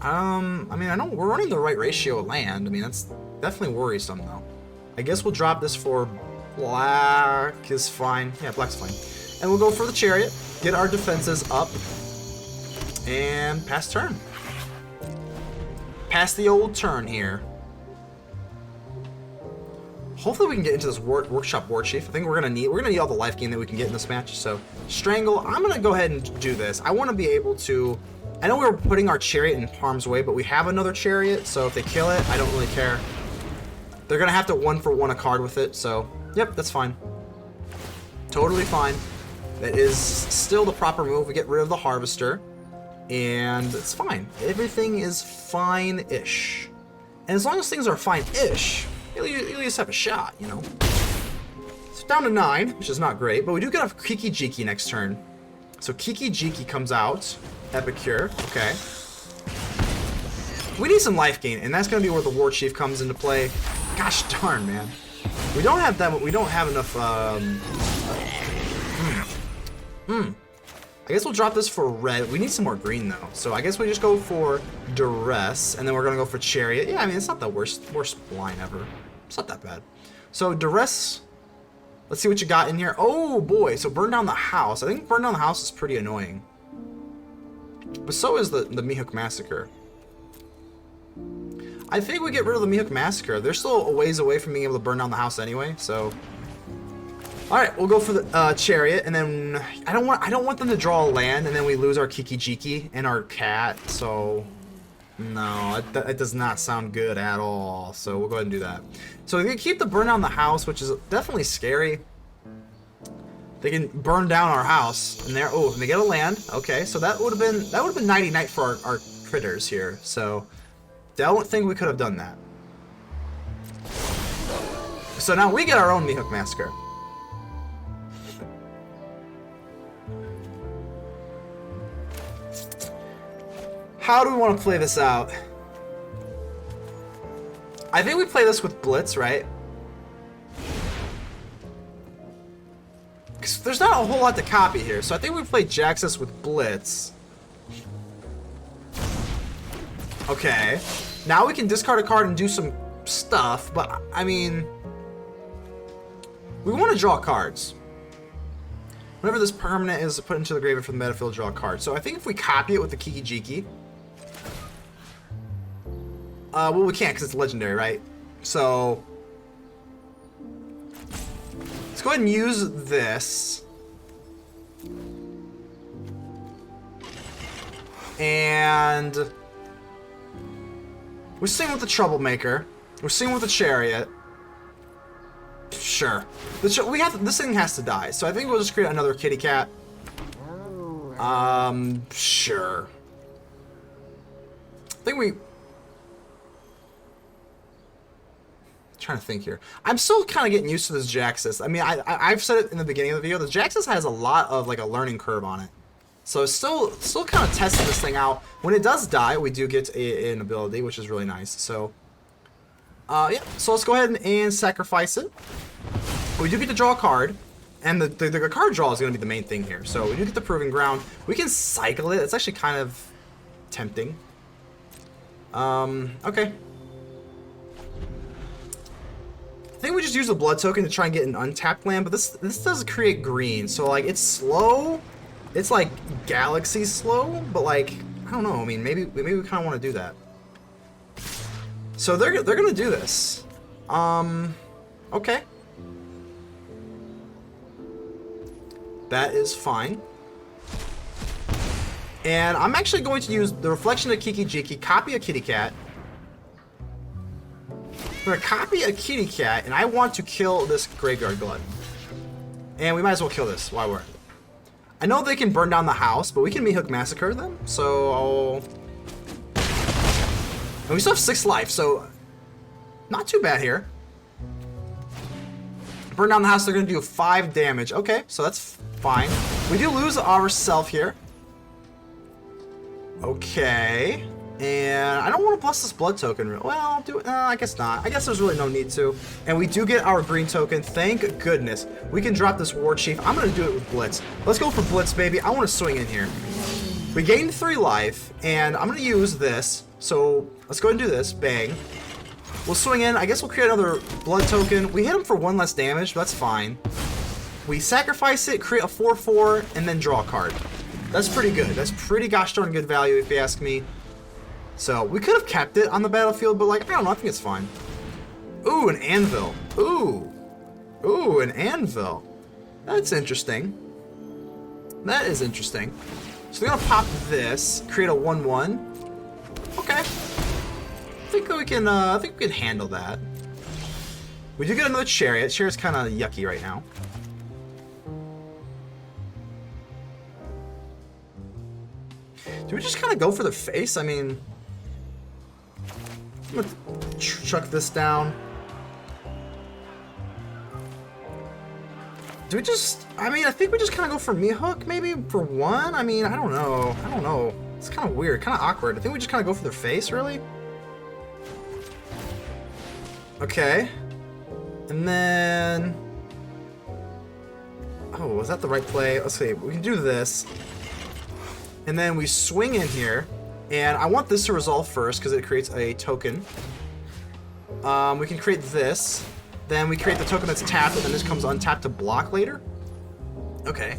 I mean, I know we're running the right ratio of land. I mean, that's definitely worrisome though. I guess we'll drop this for black is fine. Yeah, black's fine. And we'll go for the Chariot, get our defenses up, and pass turn. Pass the old turn here. Hopefully we can get into this Workshop Warchief. I think we're gonna need all the life gain that we can get in this match. So Strangle, I'm gonna go ahead and do this. I want to be able to. I know we're putting our Chariot in harm's way, but we have another Chariot, so if they kill it, I don't really care. They're gonna have to 1-for-1 a card with it, so yep, that's fine. Totally fine. That is still the proper move. We get rid of the Harvester, and it's fine. Everything is fine-ish. And as long as things are fine-ish, you'll just have a shot, you know. It's down to 9, which is not great, but we do get a Kiki Jiki next turn. So Kiki Jiki comes out. Epicure, okay. We need some life gain, and that's going to be where the Warchief comes into play. Gosh darn, man. We don't have that. We don't have enough. I guess we'll drop this for red. We need some more green though, so I guess we just go for Duress, and then we're gonna go for Chariot. Yeah, I mean it's not the worst line ever. It's not that bad. So Duress. Let's see what you got in here. Oh boy, so burn down the house. I think burn down the house is pretty annoying. But so is the Meathook Massacre. I think we get rid of the Meathook Massacre. They're still a ways away from being able to burn down the house anyway, so. Alright, we'll go for the Chariot, and then I don't want them to draw a land and then we lose our Kiki Jiki and our cat, so no, it does not sound good at all. So we'll go ahead and do that. So we can keep the burn down the house, which is definitely scary. They can burn down our house, and and they get a land. Okay, so that would have been nighty night for our critters here. So I don't think we could have done that. So now we get our own Meathook Massacre. How do we want to play this out? I think we play this with Blitz, right? Because there's not a whole lot to copy here, so I think we play Jaxis with Blitz. Okay. Now we can discard a card and do some stuff, but I mean, we want to draw cards. Whenever this permanent is put into the graveyard from the meta field, draw a card. So I think if we copy it with the Kiki Jiki, well, we can't because it's legendary, right? So let's go ahead and use this. And we're staying with the Troublemaker. We're seeing with the Chariot. Sure. This thing has to die, so I think we'll just create another kitty cat. Sure. I think we... Trying to think here. I'm still kind of getting used to this Jaxis. I mean, I've said it in the beginning of the video. The Jaxis has a lot of like a learning curve on it, so still kind of testing this thing out. When it does die, we do get an ability, which is really nice. So, yeah. So let's go ahead and sacrifice it. We do get to draw a card, and the card draw is going to be the main thing here. So we do get the Proving Ground. We can cycle it. It's actually kind of tempting. Okay. I think we just use the blood token to try and get an untapped land, but this does create green, so like it's slow. It's like galaxy slow, but like I don't know. I mean, maybe we kind of want to do that. So they're gonna do this. Okay. That is fine. And I'm actually going to use the Reflection of Kiki Jiki, copy a kitty cat. I'm going to copy a kitty cat, and I want to kill this Graveyard Glut. And we might as well kill this while we're at it. I know they can burn down the house, but we can Meathook Massacre them, so... And we still have 6 life, so... Not too bad here. Burn down the house, they're going to do 5 damage. Okay, so that's fine. We do lose ourselves here. Okay. And I don't want to bless this blood token. Well, I guess not. I guess there's really no need to. And we do get our green token. Thank goodness. We can drop this Warchief. I'm going to do it with Blitz. Let's go for Blitz, baby. I want to swing in here. We gained 3 life, and I'm going to use this. So let's go ahead and do this. Bang. We'll swing in. I guess we'll create another blood token. We hit him for 1 less damage, but that's fine. We sacrifice it, create a 4/4, and then draw a card. That's pretty good. That's pretty gosh darn good value, if you ask me. So, we could have kept it on the battlefield, but, like, I don't know, I think it's fine. Ooh, an anvil. Ooh. Ooh, an anvil. That's interesting. That is interesting. So, we're going to pop this, create a 1/1. Okay. I think we can handle that. We do get another Chariot. Chariot's kind of yucky right now. Do we just kind of go for the face? I mean... I'm gonna chuck this down. Do we just... I mean, I think we just kind of go for Meathook, maybe, for 1? I mean, I don't know. I don't know. It's kind of weird, kind of awkward. I think we just kind of go for their face, really? Okay. And then... Oh, was that the right play? Let's see. We can do this. And then we swing in here. And I want this to resolve first because it creates a token. We can create this. Then we create the token that's tapped, and then this comes untapped to block later. Okay.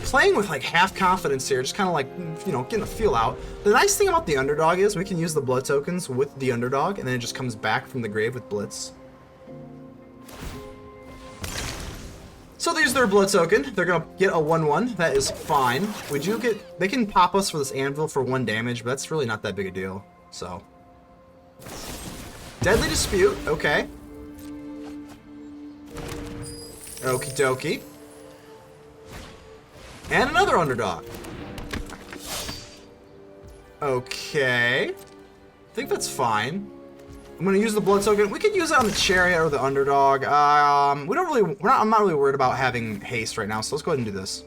Playing with like half confidence here, just kind of like, you know, getting a feel out. The nice thing about the underdog is we can use the blood tokens with the underdog, and then it just comes back from the grave with Blitz. So they use their blood token. They're gonna get a 1/1. That is fine. We do get... They can pop us for this anvil for 1 damage, but that's really not that big a deal. So... Deadly Dispute. Okay. Okie dokie. And another underdog. Okay. I think that's fine. I'm gonna use the blood token. We could use it on the Chariot or the underdog. I'm not really worried about having haste right now, so let's go ahead and do this.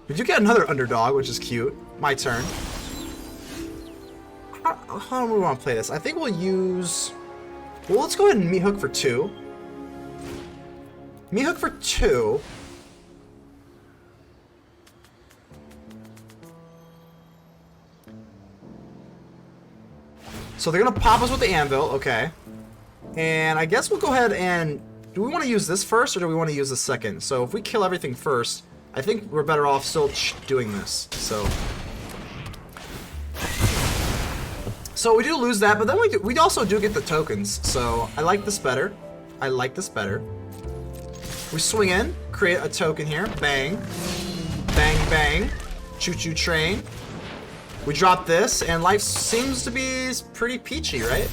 We do get another underdog, which is cute. My turn. How do we want to play this? I think we'll use... Well, let's go ahead and Meathook for 2. Meathook for 2. So they're going to pop us with the anvil, okay. And I guess we'll go ahead and... Do we want to use this first, or do we want to use this second? So if we kill everything first, I think we're better off still doing this, so... So we do lose that, but then we also do get the tokens, so I like this better. I like this better. We swing in, create a token here, bang. Bang, bang. Choo-choo train. We drop this, and life seems to be pretty peachy, right?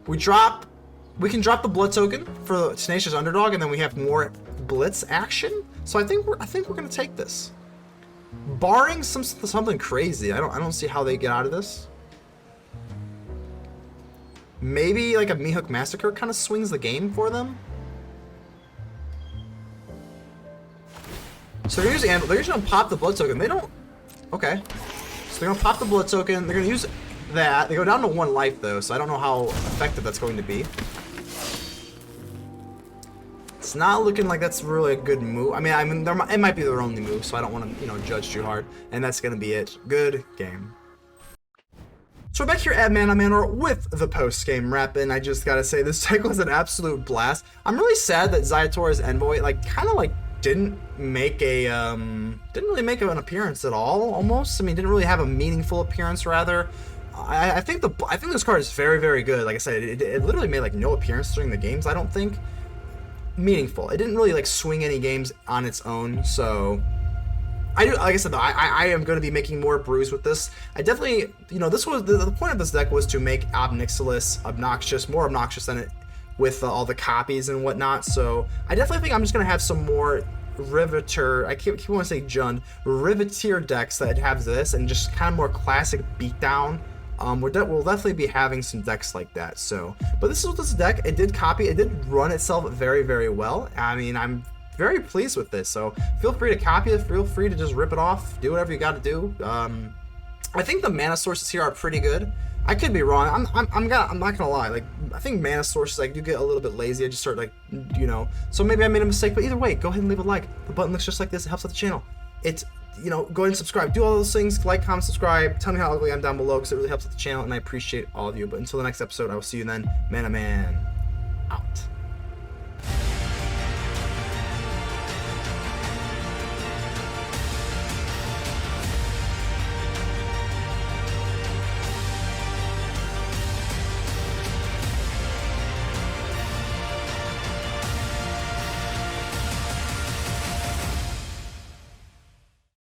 We can drop the blood token for Tenacious Underdog, and then we have more blitz action. So I think we're gonna take this. Barring something crazy, I don't see how they get out of this. Maybe like a Meathook Massacre kind of swings the game for them. So they're just gonna pop the blood token. They don't. Okay. So they're gonna pop the blood token. They're gonna use that. They go down to 1 life though, so I don't know how effective that's going to be. It's not looking like that's really a good move. I mean, it might be their only move, so I don't want to, judge too hard. And that's gonna be it. Good game. So we're back here at Mana Manor with the post-game wrap, and I just gotta say this deck was an absolute blast. I'm really sad that Ziatora's Envoy didn't really make an appearance at all. Almost, I mean, didn't really have a meaningful appearance. Rather, I think this card is very, very good. Like I said, it literally made like no appearance during the games. I don't think meaningful. It didn't really like swing any games on its own. So I do, like I said, though, I am going to be making more brews with this. I definitely, this was the point of this deck was to make Ob Nixilis obnoxious, more obnoxious than it with all the copies and whatnot. So I definitely think I'm just going to have some more RIVETEER, I keep wanting to say Jund, RIVETEER decks that have this and just kind of more classic beatdown. We'll definitely be having some decks like that. So, but this deck, it did run itself very, very well. I mean, I'm very pleased with this. So feel free to copy it. Feel free to just rip it off. Do whatever you got to do. I think the mana sources here are pretty good. I could be wrong. I'm not gonna lie. Like, I think mana sources, I do get a little bit lazy. I just start so maybe I made a mistake. But either way, go ahead and leave a like. The button looks just like this. It helps out the channel. It's go ahead and subscribe. Do all those things. Like, comment, subscribe. Tell me how ugly I'm down below because it really helps out the channel, and I appreciate all of you. But until the next episode, I will see you then. Mana Man out.